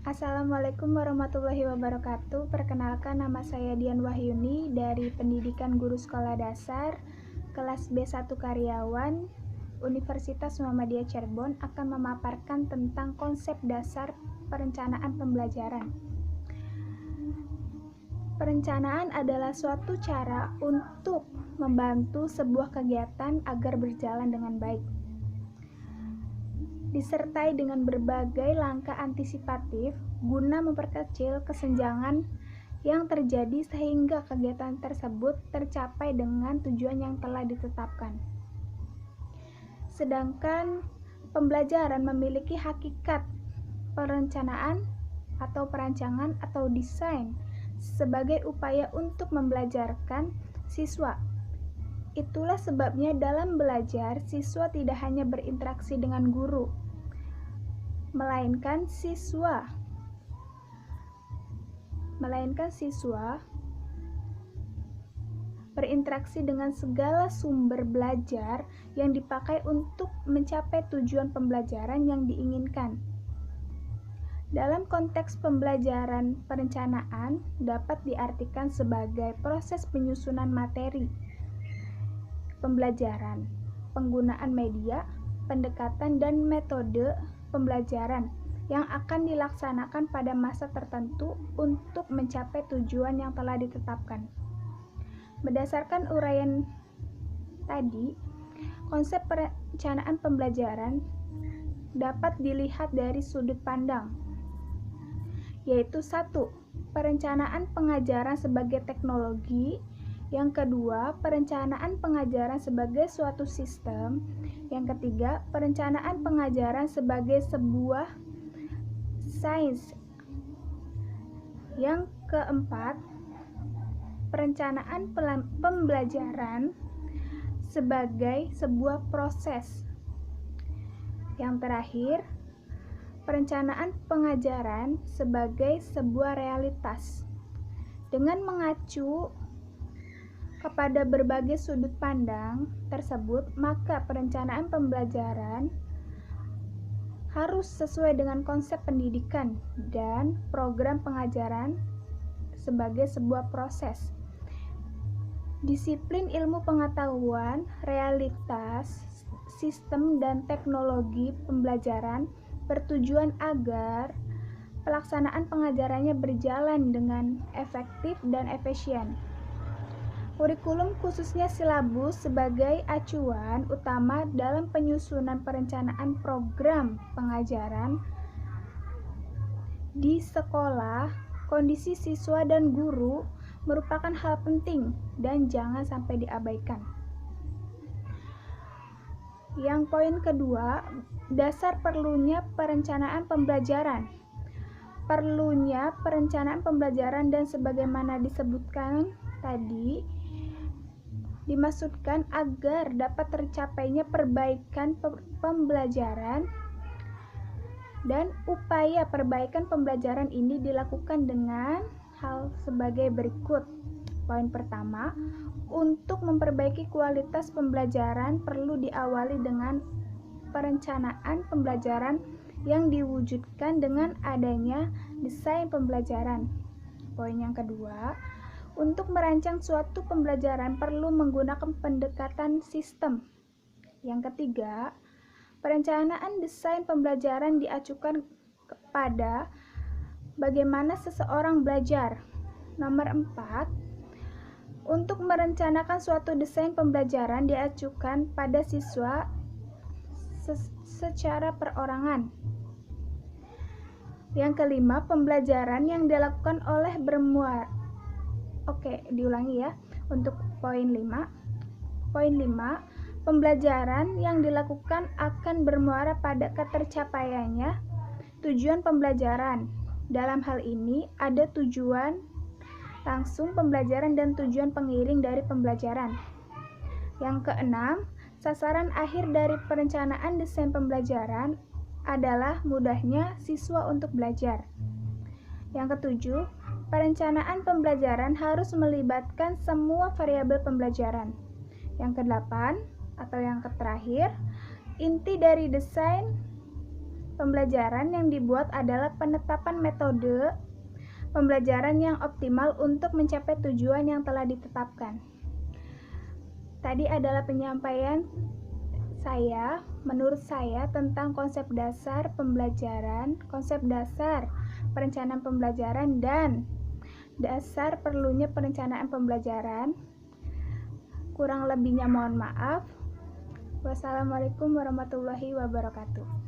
Assalamualaikum warahmatullahi wabarakatuh. Perkenalkan, nama saya Dian Wahyuni dari Pendidikan Guru Sekolah Dasar kelas B1 Karyawan Universitas Muhammadiyah Cirebon akan memaparkan tentang konsep dasar perencanaan pembelajaran. Perencanaan adalah suatu cara untuk membantu sebuah kegiatan agar berjalan dengan baik, disertai dengan berbagai langkah antisipatif guna memperkecil kesenjangan yang terjadi sehingga kegiatan tersebut tercapai dengan tujuan yang telah ditetapkan. Sedangkan pembelajaran memiliki hakikat perencanaan atau perancangan atau desain sebagai upaya untuk membelajarkan siswa. Itulah sebabnya dalam belajar, siswa tidak hanya berinteraksi dengan guru, melainkan siswa berinteraksi dengan segala sumber belajar yang dipakai untuk mencapai tujuan pembelajaran yang diinginkan. Dalam konteks pembelajaran, perencanaan dapat diartikan sebagai proses penyusunan materi pembelajaran, penggunaan media, pendekatan dan metode pembelajaran yang akan dilaksanakan pada masa tertentu untuk mencapai tujuan yang telah ditetapkan. Berdasarkan uraian tadi, konsep perencanaan pembelajaran dapat dilihat dari sudut pandang, yaitu 1. Perencanaan pengajaran sebagai teknologi. Yang kedua, perencanaan pengajaran sebagai suatu sistem. Yang ketiga, perencanaan pengajaran sebagai sebuah sains. Yang keempat, perencanaan pembelajaran sebagai sebuah proses. Yang terakhir, perencanaan pengajaran sebagai sebuah realitas. Dengan mengacu kepada berbagai sudut pandang tersebut, maka perencanaan pembelajaran harus sesuai dengan konsep pendidikan dan program pengajaran sebagai sebuah proses. Disiplin ilmu pengetahuan, realitas, sistem dan teknologi pembelajaran bertujuan agar pelaksanaan pengajarannya berjalan dengan efektif dan efisien. Kurikulum khususnya silabus sebagai acuan utama dalam penyusunan perencanaan program pengajaran di sekolah. Kondisi siswa dan guru merupakan hal penting dan jangan sampai diabaikan. Yang poin kedua, dasar perlunya perencanaan pembelajaran. Perlunya perencanaan pembelajaran dan sebagaimana disebutkan tadi, dimaksudkan agar dapat tercapainya perbaikan pembelajaran, dan upaya perbaikan pembelajaran ini dilakukan dengan hal sebagai berikut. Poin pertama, untuk memperbaiki kualitas pembelajaran perlu diawali dengan perencanaan pembelajaran yang diwujudkan dengan adanya desain pembelajaran. Poin yang kedua, untuk merancang suatu pembelajaran perlu menggunakan pendekatan sistem. Yang ketiga, perencanaan desain pembelajaran diacukan kepada bagaimana seseorang belajar. Nomor 4, untuk merencanakan suatu desain pembelajaran diacukan pada siswa secara perorangan. Yang kelima, pembelajaran yang dilakukan oleh Untuk poin 5. Poin 5, pembelajaran yang dilakukan akan bermuara pada ketercapaiannya tujuan pembelajaran. Dalam hal ini ada tujuan langsung pembelajaran dan tujuan pengiring dari pembelajaran. Yang keenam, sasaran akhir dari perencanaan desain pembelajaran adalah mudahnya siswa untuk belajar. Yang ketujuh, perencanaan pembelajaran harus melibatkan semua variabel pembelajaran. Yang kedelapan atau yang terakhir, inti dari desain Pembelajaran yang dibuat adalah penetapan metode pembelajaran yang optimal untuk mencapai tujuan yang telah ditetapkan. Tadi adalah penyampaian menurut saya tentang konsep dasar pembelajaran, konsep dasar perencanaan pembelajaran, dan dasar perlunya perencanaan pembelajaran. Kurang lebihnya mohon maaf. Wassalamualaikum warahmatullahi wabarakatuh.